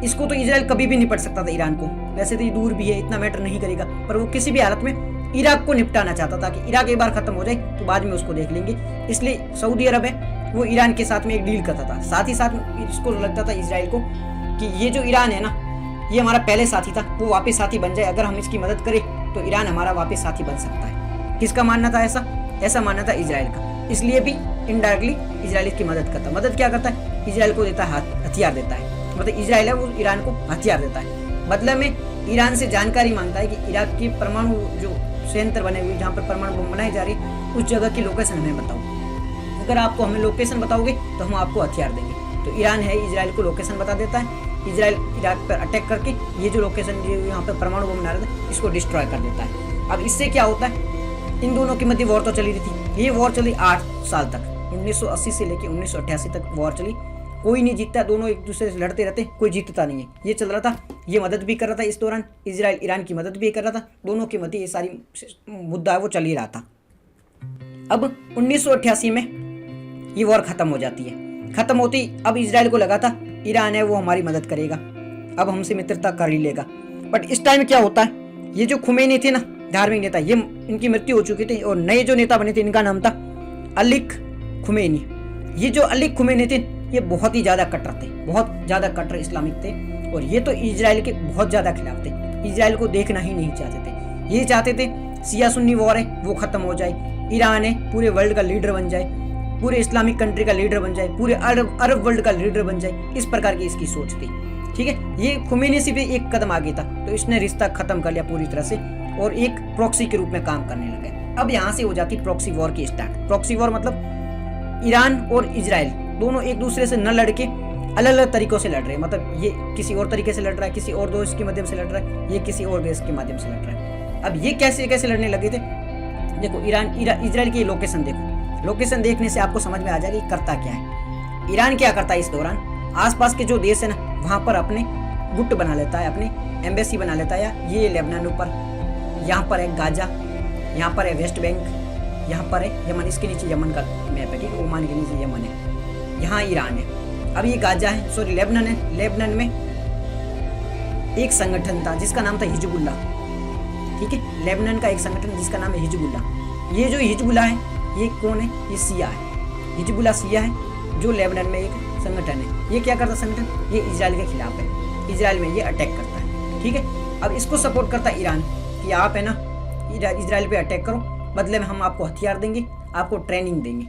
S1: इसको तो इजराइल कभी भी निपट सकता था ईरान को, वैसे तो ये दूर भी है, इतना मैटर नहीं करेगा, पर वो किसी भी हालत में इराक को निपटाना चाहता था कि इराक एक बार खत्म हो जाए तो बाद में उसको देख लेंगे। इसलिए सऊदी अरब है वो ईरान के साथ में एक डील करता था। साथ ही साथ में इसको लगता था इजराइल को कि ये जो ईरान है ना ये हमारा पहले साथी था, वो वापस साथी बन जाए, अगर हम इसकी मदद करें तो ईरान हमारा वापस साथी बन सकता है। किसका मानना था ऐसा मानना था इजराइल का। इसलिए भी इनडायरेक्टली इजराइल इसकी मदद करता। मदद क्या करता है, इजराइल को देता है, हथियार देता है, मतलब इजराइल है वो ईरान को हथियार देता है। बदले में ईरान से जानकारी मांगता है कि इराक की परमाणु जो संयंत्र बने हुए जहाँ पर परमाणु बम बनाई जा रही है उस जगह की लोकेशन हमें बताओ, अगर आपको हमें लोकेशन बताओगे तो हम आपको हथियार देंगे। तो ईरान है इजराइल को लोकेशन बता देता है, इजराइल इराक पर अटैक करके ये जो लोकेशन यहाँ पर परमाणु बम बना रहे थे इसको डिस्ट्रॉय कर देता है। अब इससे क्या होता है, इन दोनों के मध्य वॉर तो चली रही थी, ये वॉर चली 8 साल तक, 1980 से लेकर 1988 तक वॉर चली। कोई नहीं जीतता, दोनों एक दूसरे से लड़ते रहते, कोई जीतता नहीं है। ये चल रहा था, ये मदद भी कर रहा था इस दौरान, इजराइल ईरान की मदद भी कर रहा था, दोनों के मध्य ये सारी मुद्दा है वो चल ही रहा था। अब 1988 में ये वॉर खत्म हो जाती है। खत्म होती अब इजराइल को लगा था ईरान है वो हमारी मदद करेगा, अब हमसे मित्रता कर ही लेगा। बट इस टाइम क्या होता है, ये जो खुमैनी थे ना धार्मिक नेता, ये इनकी मृत्यु हो चुकी थी और नए जो नेता बने थे इनका नाम था अली खुमैनी। ये जो अली खुमैनी थे ये बहुत ही ज्यादा कट्टर थे, बहुत ज्यादा कट्टर इस्लामिक थे, और ये तो इजराइल के बहुत ज्यादा खिलाफ थे, इजराइल को देखना ही नहीं चाहते थे। ये चाहते थे शिया सुन्नी वॉर है वो खत्म हो जाए, ईरान है पूरे वर्ल्ड का लीडर बन जाए, पूरे इस्लामिक कंट्री का लीडर बन जाए, पूरे अरब वर्ल्ड का लीडर बन जाए, इस प्रकार की इसकी सोच थी। ठीक है, ये खुमैनी से भी एक कदम आगे था, तो इसने रिश्ता खत्म कर लिया पूरी तरह से और एक प्रॉक्सी के रूप में काम करने लगे। अब यहाँ से हो जाती प्रॉक्सी वॉर की स्टार्ट। प्रॉक्सी वॉर मतलब ईरान और इजराइल दोनों एक दूसरे से न लड़के अलग अलग तरीकों से लड़ रहे हैं। मतलब ये किसी और तरीके से लड़ रहा है, किसी और देश के माध्यम से लड़ रहा है, ये किसी और देश के माध्यम से लड़ रहा है। अब ये कैसे कैसे लड़ने लगे थे, देखो इजराइल की लोकेशन देखो। लोकेशन देखने से आपको समझ में आ जाएगा करता क्या है। ईरान क्या करता है इस दौरान, आसपास के जो देश है ना वहाँ पर अपने गुट बना लेता है, अपने एम्बेसी बना लेता है। या ये लेबनान ऊपर, यहाँ पर है गाजा, यहाँ पर है वेस्ट बैंक, यहाँ पर है यमन, इसके नीचे यमन का मैप है, ठीक है, ओमान के नीचे यमन है, यहाँ ईरान है। अब ये गाजा है, सॉरी लेबनान है। लेबनान में एक संगठन था जिसका नाम था हिजबुल्ला, ठीक है, लेबनान का एक संगठन जिसका नाम है हिजबुल्ला। ये जो हिजबुल्ला है ये कौन है, ये सिया है। हिजबुल्ला सिया है जो लेबनान में एक संगठन है। ये क्या करता संगठन, ये इजराइल के खिलाफ है, इजराइल में ये अटैक करता है, ठीक है। अब इसको सपोर्ट करता है ईरान कि आप है ना इजराइल पे अटैक करो, बदले में हम आपको हथियार देंगे, आपको ट्रेनिंग देंगे,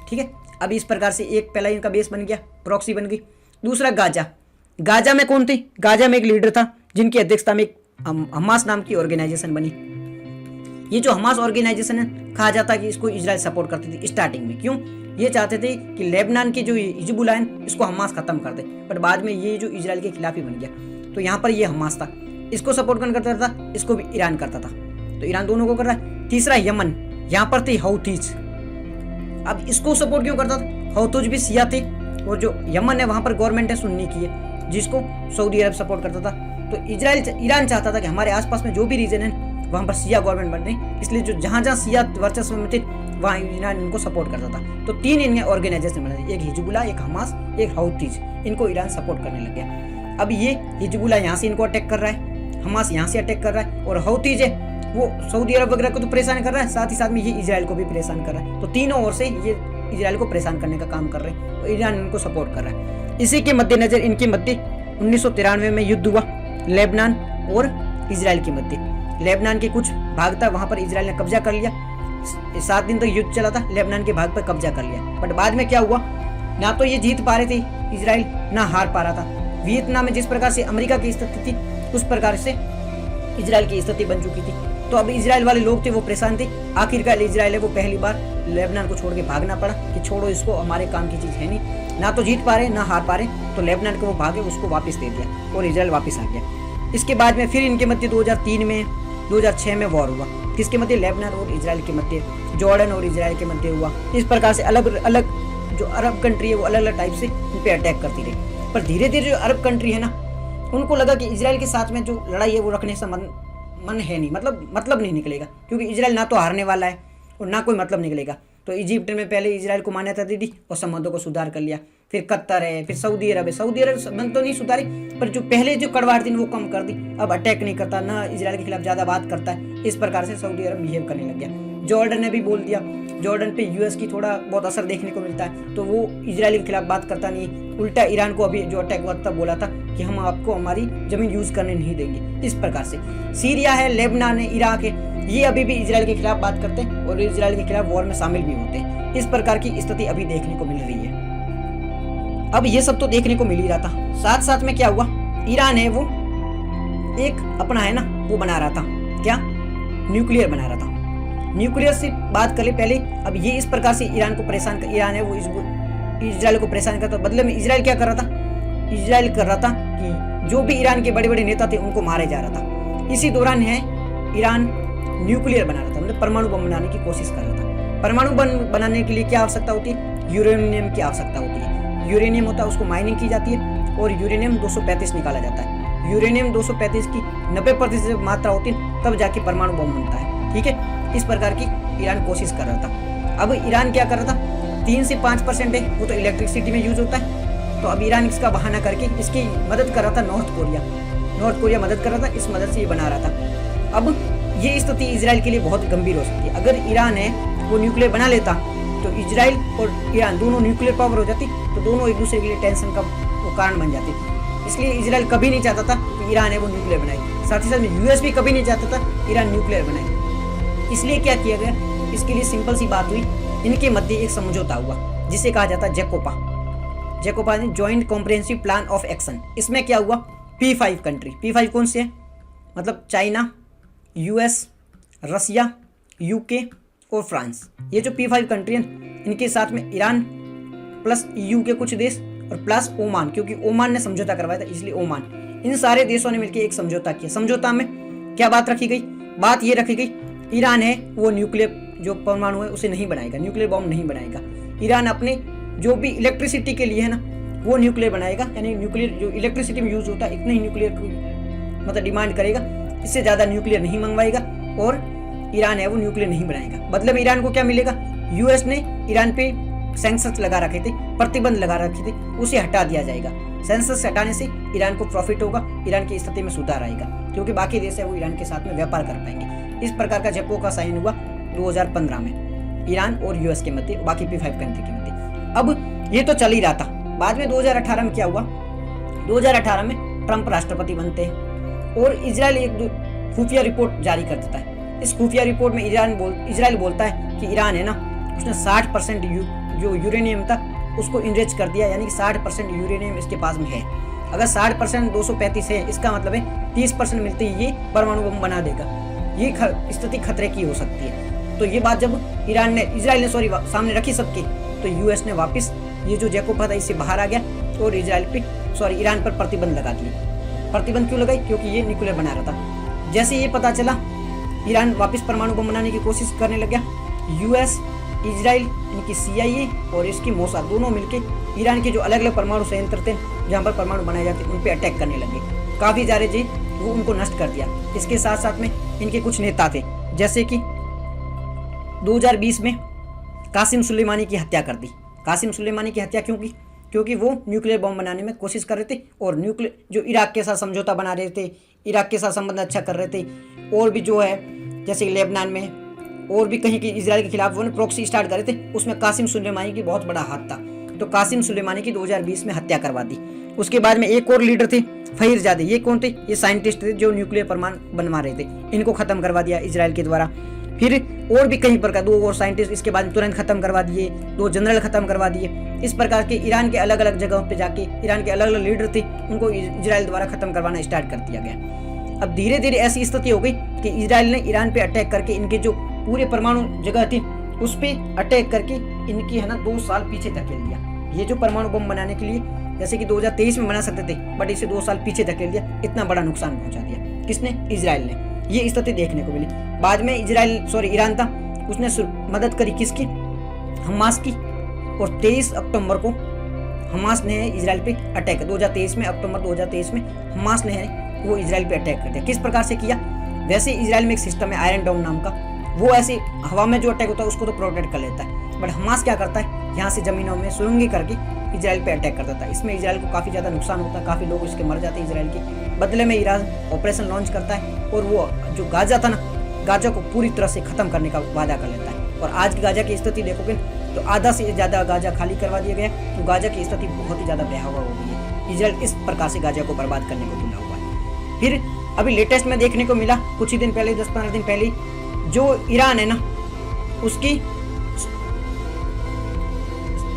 S1: ठीक है। अब इस प्रकार से एक पहला इनका बेस बन गया, प्रॉक्सी बन गई। दूसरा गाजा। गाजा में कौन थे, गाजा में एक लीडर था जिनकी अध्यक्षता में एक हमास नाम की ऑर्गेनाइजेशन बनी। ये जो हमास ऑर्गेनाइजेशन है कहा जाता है कि इसको इजराइल सपोर्ट करती थी स्टार्टिंग में। क्यों, ये चाहते थे कि लेबनान के जो हिजबुल्लाह है इसको हमास खत्म कर दे, बट बाद में ये जो इजराइल के खिलाफ ही बन गया। तो यहाँ पर ये हमास था, इसको सपोर्ट कौन करता था, इसको भी ईरान करता था। तो ईरान दोनों को कर रहा है। तीसरा यमन, यहाँ पर थे हौथीज। अब इसको सपोर्ट क्यों करता था, हौथीज भी सिया थे, और जो यमन है वहां पर गवर्नमेंट है सुन्नी की है, जिसको सऊदी अरब सपोर्ट करता था। तो ईरान चाहता था कि हमारे आसपास में जो भी रीजन है वहां पर सिया गवर्नमेंट बन रही, इसलिए जो जहां जहां सिया वर्चस्व में थे वहां ईरान इनको सपोर्ट करता था। तो तीन इनके ऑर्गेनाइजेशन बने, एक हिजबुल्लाह, एक हमास, एक हौथीज। इनको ईरान सपोर्ट करने लग गया। अब ये हिजबुल्लाह यहाँ से इनको अटैक कर रहा है, हमास यहाँ से अटैक कर रहा है, और हौथीज है वो सऊदी अरब वगैरह को तो परेशान कर रहा है, साथ ही साथ में ये इजराइल को भी परेशान कर रहा है। तो तीनों ओर से ये इजराइल को परेशान करने का काम कर रहे हैं और ईरान इनको सपोर्ट कर रहा है। इसी के मद्देनजर इनके मध्य 1993 में युद्ध हुआ लेबनान और इजराइल के मध्य। लेबनान के कुछ भाग था वहां पर इजराइल ने कब्जा कर लिया, 7 दिन तक युद्ध चला था, लेबनान के भाग पर कब्जा कर लिया। बट बाद में क्या हुआ, ना तो ये जीत पा रहे थे इजराइल, ना हार पा रहा था। वियतनाम में जिस प्रकार से अमेरिका की स्थिति थी उस प्रकार से इजराइल की स्थिति बन चुकी थी। तो अब इजराइल वाले लोग थे वो परेशान थे। आखिरकार इजराइल है वो पहली बार लेबनान को छोड़ के भागना पड़ा कि छोड़ो इसको, हमारे काम की चीज है नहीं, ना तो जीत पा रहे ना हार पा रहे। तो लेबनान को वो भागे, उसको वापस दे दिया और इजराइल वापस आ गया। इसके बाद में फिर इनके मध्य 2003 में 2006 में वॉर हुआ, किसके मध्य, लेबनान और इजराइल के मध्य, जॉर्डन और इजराइल के मध्य हुआ। इस प्रकार से अलग अलग जो अरब कंट्री है वो अलग अलग टाइप से इन पे अटैक करती रही। पर धीरे धीरे जो अरब कंट्री है ना उनको लगा कि इजराइल के साथ में जो लड़ाई है वो रखने से मन है नहीं, मतलब नहीं निकलेगा, क्योंकि इजराइल ना तो हारने वाला है और ना कोई मतलब निकलेगा। तो इजिप्ट में पहले इजराइल को मान्यता दे दी और संबंधों को सुधार कर लिया। फिर कतर है, फिर सऊदी अरब है। सऊदी अरब संबंध तो नहीं सुधारी, पर जो पहले जो कड़वाहट थी वो कम कर दी। अब अटैक नहीं करता, ना इजराइल के खिलाफ ज़्यादा बात करता है। इस प्रकार से सऊदी अरब बिहेव करने लग गया। जॉर्डन ने भी बोल दिया, जॉर्डन पे यूएस की थोड़ा बहुत असर देखने को मिलता है, तो वो इजराइल के खिलाफ बात करता नहीं। उल्टा ईरान को अभी जो अटैक हुआ था बोला था कि हम आपको हमारी जमीन यूज करने नहीं देंगे। इस प्रकार से सीरिया है, लेबनान है, इराक है, ये अभी भी इजराइल के खिलाफ बात करते हैं और इजराइल के खिलाफ वॉर में शामिल भी होते हैं। इस प्रकार की स्थिति अभी देखने को मिल रही है। अब ये सब तो देखने को मिल ही रहा था, साथ साथ में क्या हुआ, ईरान है वो एक अपना है ना वो बना रहा था, क्या, न्यूक्लियर बना रहा था। न्यूक्लियर से बात कर ले पहले। अब ये इस प्रकार से ईरान को परेशान कर, ईरान है वो इजराइल को परेशान करता, बदले में इजराइल क्या कर रहा था, इजराइल कर रहा था कि जो भी ईरान के बड़े बड़े नेता थे उनको मारे जा रहा था। इसी दौरान है ईरान न्यूक्लियर बना रहा था, मतलब परमाणु बम बनाने की कोशिश कर रहा था। परमाणु बम बनाने के लिए क्या आवश्यकता होती है, यूरेनियम की आवश्यकता होती है। यूरेनियम होता है उसको माइनिंग की जाती है और यूरेनियम 235 निकाला जाता है। यूरेनियम 235 की 90% मात्रा होती है, तब जाके परमाणु बम बनता है, ठीक है। इस प्रकार की ईरान कोशिश कर रहा था। अब ईरान क्या कर रहा था, 3 से 5% है वो तो इलेक्ट्रिसिटी में यूज होता है। तो अब ईरान इसका बहाना करके इसकी मदद कर रहा था नॉर्थ कोरिया मदद कर रहा था, इस मदद से ये बना रहा था। अब ये स्थिति इजराइल के लिए बहुत गंभीर हो सकती है। अगर ईरान है वो न्यूक्लियर बना लेता तो इजराइल और ईरान दोनों न्यूक्लियर पावर हो जाती, तो दोनों एक दूसरे के लिए टेंशन का वो कारण बन जाते। इसलिए इजराइल कभी नहीं चाहता था कि ईरान है वो न्यूक्लियर बनाए, साथ ही साथ में यूएस भी कभी नहीं चाहता था ईरान न्यूक्लियर बनाए। इसलिए क्या किया गया, इसके लिए सिंपल सी बात हुई, इनके मध्य एक समझौता हुआ जिसे कहा जाता है जैकोपा ने joint comprehensive plan of action. इसमें क्या हुआ, P5 कंट्री, P5 कौन से है, मतलब चाइना, यूएस, रसिया, यूके और फ्रांस, ये जो P5 कंट्री हैं इनके साथ में ईरान प्लस EU के कुछ देश और प्लस ओमान, क्योंकि ओमान ने समझौता करवाया था इसलिए ओमान, इन सारे देशों ने मिलकर एक समझौता किया। समझौता में क्या बात रखी गई? बात ये रखी गई ईरान है वो न्यूक्लियर जो परमाणु है उसे नहीं बनाएगा, न्यूक्लियर बॉम्ब नहीं बनाएगा। ईरान अपने जो भी इलेक्ट्रिसिटी के लिए है ना वो न्यूक्लियर बनाएगा, यानी न्यूक्लियर जो इलेक्ट्रिसिटी में यूज होता है इतने ही न्यूक्लियर मतलब डिमांड करेगा, इससे ज़्यादा न्यूक्लियर नहीं मंगवाएगा और ईरान है वो न्यूक्लियर नहीं बनाएगा। बदले में ईरान को क्या मिलेगा? यूएस ने ईरान पे सैंक्शंस लगा रखे थे, प्रतिबंध लगा रखे थे, उसे हटा दिया जाएगा। सैंक्शंस हटाने से ईरान को प्रॉफिट होगा, ईरान की स्थिति में सुधार आएगा, क्योंकि बाकी देश है वो ईरान के साथ में व्यापार कर पाएंगे। इस प्रकार का जपो का साइन हुआ 2015 में ईरान और यूएस के मध्य, बाकी P5 कंट्री के मध्य। अब ये तो चल ही रहा था। बाद में 2018 में क्या हुआ? 2018 में ट्रंप राष्ट्रपति बनते हैं और इजराइल एक खुफिया रिपोर्ट जारी कर देता है। इस खुफिया रिपोर्ट में इजराइल बोलता है कि ईरान है ना उसने 60% जो यूरेनियम था उसको इनरिच कर दिया, यानी कि 60% यूरेनियम इसके पास में है। अगर 60% 235 है, इसका मतलब है 30% मिलते ही ये परमाणु बम बना देगा। ये स्थिति खतरे की हो सकती है। तो ये बात जब इजराइल ने सामने रखी सबके, तो यूएस ने वापस ये जो जैकोब था इससे बाहर आ गया और ईरान पर प्रतिबंध लगा दिए। प्रतिबंध क्यों लगाई? क्योंकि ये न्यूक्लियर बना रहा था। जैसे ये पता चला ईरान वापस परमाणु बम बनाने की कोशिश करने लग गया। यूएस, इजराइल, इनकी CIA और इसकी मोसाद दोनों मिलकर ईरान के जो अलग अलग परमाणु संयंत्र थे जहाँ पर परमाणु बनाए जाते उन पर अटैक करने लगे। काफ़ी सारे जी वो उनको नष्ट कर दिया। इसके साथ साथ में इनके कुछ नेता थे, जैसे कि 2020 में कासिम सुलेमानी की हत्या कर दी। कासिम सुलेमानी की हत्या क्यों की? क्योंकि वो न्यूक्लियर बॉम्ब बनाने में कोशिश कर रहे थे और न्यूक्लियर जो इराक के साथ समझौता बना रहे थे, इराक के साथ संबंध अच्छा कर रहे थे, और भी जो है जैसे लेबनान में और भी कहीं की इजराइल के खिलाफ वो प्रॉक्सी स्टार्ट करे थे, उसमें कासिम सुलेमानी की बहुत बड़ा हाथ था। तो कासिम सुलेमानी की 2020 में हत्या करवा दी। उसके बाद में एक और लीडर थे फहीरजादे। ये कौन थे? ये साइंटिस्ट थे जो न्यूक्लियर परमाणु बनवा रहे थे, इनको खत्म करवा दिया इजराइल के द्वारा। फिर और भी कहीं प्रकार 2 और साइंटिस्ट इसके बाद तुरंत खत्म करवा दिए, 2 जनरल खत्म करवा दिए। इस प्रकार के ईरान के अलग अलग जगहों पे जाके ईरान के अलग अलग लीडर थे उनको इजराइल द्वारा खत्म करवाना स्टार्ट कर दिया गया। अब धीरे धीरे ऐसी स्थिति हो गई कि इजराइल ने ईरान पे अटैक करके इनके जो पूरे परमाणु जगह थी उस पे अटैक करके इनकी है ना 2 साल पीछे धकेल दिया। ये जो परमाणु बम बनाने के लिए जैसे कि 2023 में बना सकते थे, बट इसे 2 साल पीछे धकेल दिया। इतना बड़ा नुकसान पहुंचा दिया। किसने? इजराइल ने। ये स्थिति देखने को मिली। बाद में ईरान था, उसने मदद करी किसकी? हमास की। और 23 अक्टूबर को हमास ने इजराइल पे अटैक 2023 में, अक्टूबर 2023 में हमास ने वो इजराइल पे अटैक कर दिया। किस प्रकार से किया? वैसे इजराइल में एक सिस्टम है आयरन डोम नाम का, वो ऐसे हवा में जो अटैक होता है उसको तो प्रोटेक्ट कर लेता है, बट हमास क्या करता है यहाँ से जमीनों में सुरंगें करके इजराइल पे अटैक कर देता है। इसमें इजराइल को काफ़ी ज़्यादा नुकसान होता है, काफ़ी लोग इसके मर जाते हैं इजराइल के। बदले में ईरान ऑपरेशन लॉन्च करता है और वो जो गाजा था ना, गाजा को पूरी तरह से ख़त्म करने का वादा कर लेता है। और आज की गाजा की स्थिति देखोगे तो आधा से ज़्यादा गाजा खाली करवा दिया गया, तो गाजा की स्थिति बहुत ही ज़्यादा भयावह हो गई है। इजराइल इस प्रकार से गाजा को बर्बाद करने को तुला हुआ है। फिर अभी लेटेस्ट में देखने को मिला कुछ ही दिन पहले, 10-15 दिन पहले, जो ईरान है ना उसकी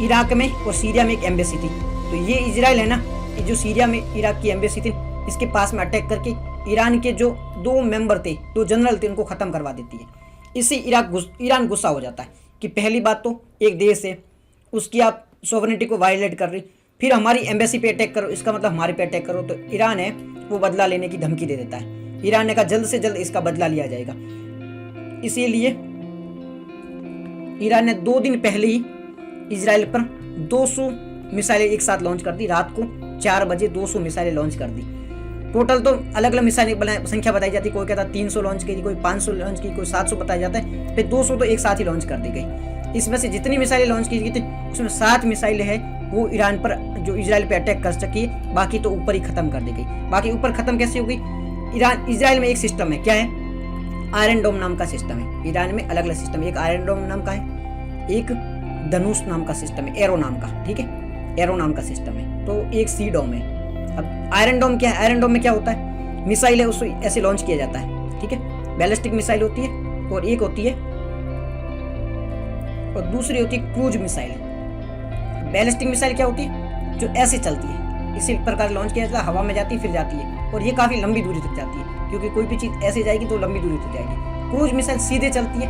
S1: इराक में और सीरिया में एक एम्बेसी थी। तो ये इजराइल है ना, ये जो सीरिया में इराक की एम्बेसी थी इसके पास में अटैक करके ईरान के जो 2 मेंबर थे, 2 जनरल थे, उनको ख़त्म करवा देती है। इससे ईरान गुस्सा हो जाता है कि पहली बात तो एक देश है उसकी आप सॉवरेनिटी को वायलेट कर रही, फिर हमारी एम्बेसी पे अटैक करो, इसका मतलब हमारे पे अटैक करो। तो ईरान है वो बदला लेने की धमकी दे देता है। ईरान ने कहा जल्द से जल्द इसका बदला लिया जाएगा। इसीलिए ईरान ने 2 दिन पहले ही इजराइल पर 200 मिसाइलें एक साथ लॉन्च कर दी। रात को 4 बजे 200 मिसाइलें लॉन्च कर दी। टोटल तो अलग अलग मिसाइलें संख्या बताई जाती, कोई कहता 300 लॉन्च की, कोई 500 लॉन्च की, कोई 700 बताया जाता है, फिर 200 तो एक साथ ही लॉन्च कर दी गई। इसमें से जितनी मिसाइलें लॉन्च की गई थी उसमें 7 मिसाइलें हैं वो ईरान पर जो इजराइल पे अटैक कर सकी है, बाकी तो ऊपर ही खत्म कर दी गई। बाकी ऊपर खत्म कैसे हो गई? इजराइल में एक सिस्टम है, क्या है? आयरन डोम नाम का सिस्टम है। ईरान में अलग अलग सिस्टम है, एक आयरन डोम नाम का है, एक धनुष नाम का सिस्टम है, एरो नाम का, ठीक है, एरो नाम का सिस्टम है, तो एक सी डोम है। अब आयरन डोम क्या है? आयरन डोम में क्या होता है? मिसाइल है उसको ऐसे लॉन्च किया जाता है, ठीक है, बैलिस्टिक मिसाइल होती है और एक होती है और दूसरी होती है क्रूज मिसाइल। बैलिस्टिक मिसाइल क्या होती है? जो ऐसे चलती है, इसी प्रकार लॉन्च किया जाता है, हवा में जाती फिर जाती है और ये काफ़ी लंबी दूरी तक जाती है, क्योंकि कोई भी चीज़ ऐसे जाएगी तो लंबी दूरी तक जाएगी। क्रूज मिसाइल सीधे चलती है,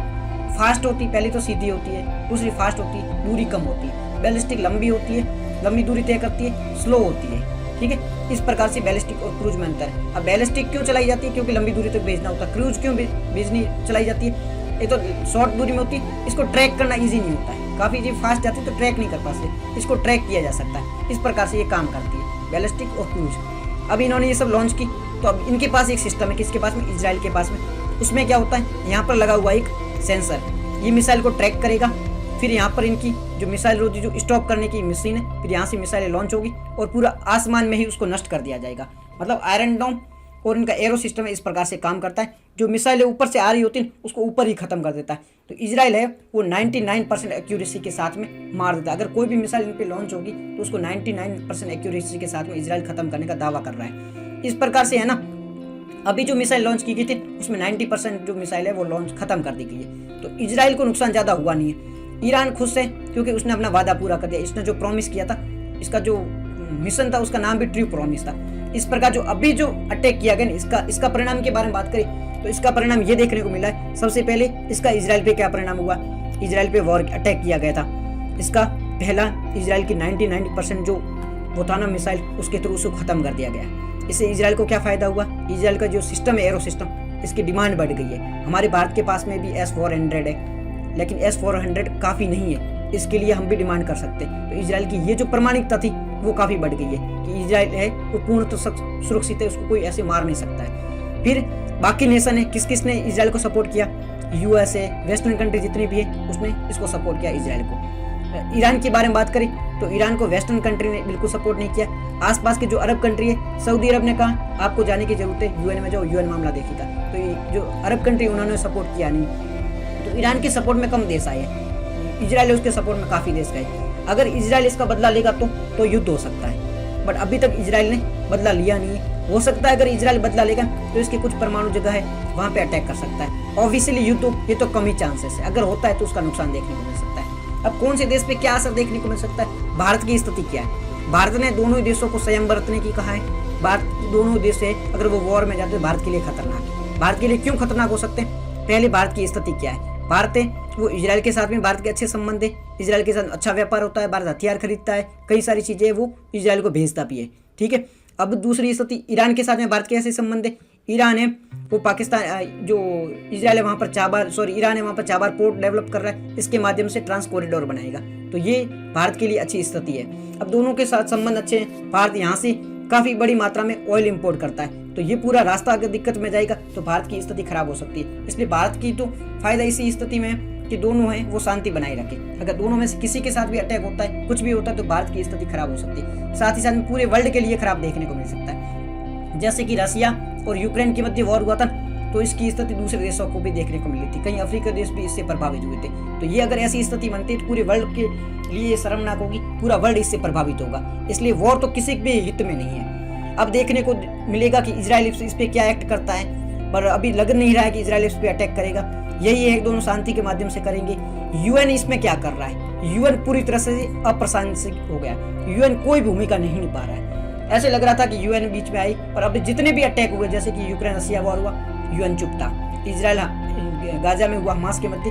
S1: फास्ट होती है, पहले तो सीधी होती है, दूसरी फास्ट होती है, दूरी कम होती है। बैलिस्टिक लंबी होती है, लंबी दूरी तय करती है, स्लो होती है। ठीक है, इस प्रकार से बैलिस्टिक और क्रूज में अंतर है। अब बैलिस्टिक क्यों चलाई जाती है? क्योंकि लंबी दूरी तक भेजना होता है। क्रूज क्यों भेजनी चलाई जाती है? ये तो शॉर्ट दूरी में होती है, इसको ट्रैक करना ईजी नहीं होता है, काफ़ी जी फास्ट जाती है तो ट्रैक नहीं कर पाते, इसको ट्रैक किया जा सकता है। इस प्रकार से ये काम करती है बैलिस्टिक और क्रूज। अब इन्होंने ये सब लॉन्च की तो अब इनके पास एक सिस्टम है, किसके पास में? इजराइल के पास में। उसमें क्या होता है, यहाँ पर लगा हुआ एक सेंसर, ये मिसाइल को ट्रैक करेगा, फिर यहाँ पर इनकी जो मिसाइल रोधी जो स्टॉप करने की मशीन है, फिर यहाँ से मिसाइलें लॉन्च होगी और पूरा आसमान में ही उसको नष्ट कर दिया जाएगा। मतलब आयरन डोम और इनका एरो सिस्टम इस प्रकार से काम करता है, जो मिसाइलें ऊपर से आ रही होती हैं उसको ऊपर ही खत्म कर देता है। तो इजराइल है वो 99% एक्यूरेसी के साथ में मार देता है। अगर कोई भी मिसाइल इन पर लॉन्च होगी तो उसको 99% एक्यूरेसी के साथ में इजराइल खत्म करने का दावा कर रहा है। इस प्रकार से है ना, अभी जो मिसाइल लॉन्च की गई थी उसमें 90% जो मिसाइल है वो लॉन्च खत्म कर दी गई है। तो इजराइल को नुकसान ज़्यादा हुआ नहीं है। ईरान खुश है क्योंकि उसने अपना वादा पूरा कर दिया, इसने जो प्रॉमिस किया था, इसका जो मिशन था उसका नाम भी ट्रू प्रॉमिस था। इस प्रकार जो अभी जो अटैक किया गया इसका परिणाम के बारे में बात करें तो इसका परिणाम ये देखने को मिला है। सबसे पहले इसका इजराइल पे क्या परिणाम हुआ? इजराइल पे वॉर अटैक किया गया था। इसका पहला इजराइल की 99% जो वो था ना मिसाइल, उसके थ्रू उसको खत्म कर दिया गया। इससे इजराइल को क्या फायदा हुआ? इजराइल का जो सिस्टम है एरो सिस्टम, इसकी डिमांड बढ़ गई है। हमारे भारत के पास में भी S-400 है, लेकिन S-400 काफ़ी नहीं है, इसके लिए हम भी डिमांड कर सकते हैं। तो इजराइल की ये जो प्रमाणिकता थी वो काफ़ी बढ़ गई है कि इजराइल है वो पूर्ण तो सुरक्षित है, उसको कोई ऐसे मार नहीं सकता है। फिर बाकी नेशन है, किस किस ने इजराइल को सपोर्ट किया? USA, वेस्टर्न कंट्री जितनी भी है उसने इसको सपोर्ट किया इजराइल को। ईरान के बारे में बात करें तो ईरान को वेस्टर्न कंट्री ने बिल्कुल सपोर्ट नहीं किया। आसपास के जो अरब कंट्री है, सऊदी अरब ने कहा आपको जाने की जरूरत है, UN में जाओ, UN मामला देखेगा। तो ये जो अरब कंट्री उन्होंने सपोर्ट किया नहीं। तो ईरान के सपोर्ट में कम देश आए, इजराइल उसके सपोर्ट में काफ़ी देश गए। अगर इजराइल इसका बदला लेगा तो युद्ध हो सकता है, बट अभी तक इजराइल ने बदला लिया नहीं है। हो सकता है अगर इजराइल बदला लेगा तो इसकी कुछ परमाणु जगह है वहाँ पे अटैक कर सकता है। ऑब्वियसली युद्ध ये तो कम ही चांसेस है, अगर होता है तो उसका नुकसान देखने को मिल सकता है। अब कौन से देश पे क्या असर देखने को मिल सकता है? भारत की स्थिति क्या है? भारत ने दोनों ही देशों को संयम बरतने की कहा है। भारत दोनों देश है अगर वो वॉर में जाते हैं भारत के लिए खतरनाक है। भारत के लिए क्यों खतरनाक हो सकते हैं? पहले भारत की स्थिति क्या है? भारत है वो इजराइल के साथ में भारत के अच्छे संबंध है, इजराइल के साथ अच्छा व्यापार होता है, भारत हथियार खरीदता है, कई सारी चीज़ें वो इजराइल को भेजता भी है। ठीक है, अब दूसरी स्थिति ईरान के साथ में भारत के ऐसे संबंध है। ईरान है वो पाकिस्तान जो इजराइल है वहाँ पर ईरान है वहाँ पर चाबार पोर्ट डेवलप कर रहा है, इसके माध्यम से ट्रांस कॉरिडोर बनाएगा। तो ये भारत के लिए अच्छी स्थिति है। अब दोनों के साथ संबंध अच्छे हैं। भारत यहाँ से काफ़ी बड़ी मात्रा में ऑयल इंपोर्ट करता है, तो ये पूरा रास्ता अगर दिक्कत में जाएगा तो भारत की स्थिति खराब हो सकती है। इसलिए भारत की तो फायदा इसी स्थिति में है कि दोनों हैं वो शांति बनाए रखे। अगर दोनों में से किसी के साथ भी अटैक होता है, कुछ भी होता है, तो भारत की स्थिति खराब हो सकती है। साथ ही साथ में पूरे वर्ल्ड के लिए खराब देखने को मिल सकता है। जैसे कि रसिया और यूक्रेन के मध्य वॉर हुआ था तो इसकी स्थिति दूसरे देशों को भी देखने को मिली थी, कई अफ्रीकी देश भी इससे प्रभावित हुए थे। तो ये अगर ऐसी स्थिति बनती है तो पूरे वर्ल्ड के लिए ये शर्मनाक होगी, पूरा वर्ल्ड इससे प्रभावित होगा। इसलिए वॉर तो किसी भी हित में नहीं है। अब देखने को मिलेगा कि इजराइल इस पे क्या एक्ट करता है, पर अभी लग नहीं रहा है कि इजराइल इस पे अटैक करेगा। यही है दोनों शांति के माध्यम से करेंगे। UN इसमें क्या कर रहा है? UN पूरी तरह से अप्रशंसित हो गया। UN कोई भूमिका नहीं निभा रहा है। ऐसे लग रहा था कि UN बीच में आई, और अब जितने भी अटैक हुए जैसे कि यूक्रेन रसिया वॉर हुआ, UN चुप था। इजराइल गाजा में हुआ हमास के मध्य,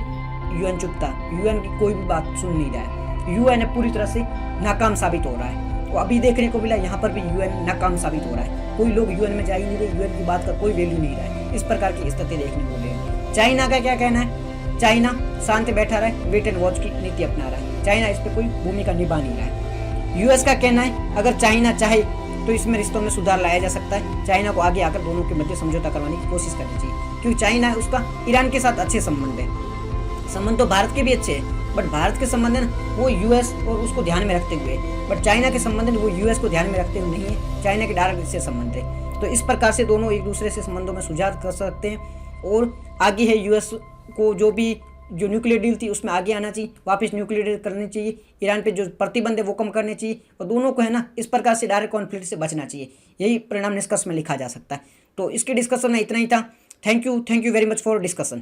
S1: UN चुप था। UN की कोई भी बात सुन नहीं रहा है। UN पूरी तरह से नाकाम साबित हो रहा है। तो अभी देखने को मिला यहाँ पर भी UN नाकाम साबित हो रहा है। कोई लोग UN में जा ही नहीं रहे, UN की बात का कोई वैल्यू नहीं रहा है। इस प्रकार की स्थिति देखने को मिली। चाइना का क्या कहना है? चाइना शांत बैठा रहा है, वेट एंड वॉच की नीति अपना रहा है। चाइना इस पर कोई भूमिका निभा नहीं रहा है। US का कहना है अगर चाइना चाहे तो इसमें रिश्तों में सुधार लाया जा सकता है। चाइना को आगे आकर दोनों के मध्य समझौता करवाने की कोशिश करनी चाहिए, क्योंकि चाइना है उसका ईरान के साथ अच्छे संबंध है। संबंध तो भारत के भी अच्छे हैं, बट भारत के संबंध है वो US और उसको ध्यान में रखते हुए, बट चाइना के संबंध वो US को ध्यान में रखते हुए नहीं है। चाइना के डायरेक्ट इससे संबंध है। तो इस प्रकार से दोनों एक दूसरे से संबंधों में सुधार कर सकते हैं। और आगे है US को जो न्यूक्लियर डील थी उसमें आगे आना चाहिए, वापस न्यूक्लियर डील करनी चाहिए। ईरान पे जो प्रतिबंध है वो कम करने चाहिए, और दोनों को है ना इस प्रकार से डायरेक्ट कॉन्फ्लिक्ट से बचना चाहिए। यही परिणाम निष्कर्ष में लिखा जा सकता है। तो इसके डिस्कशन में इतना ही था। Thank you very much for discussion.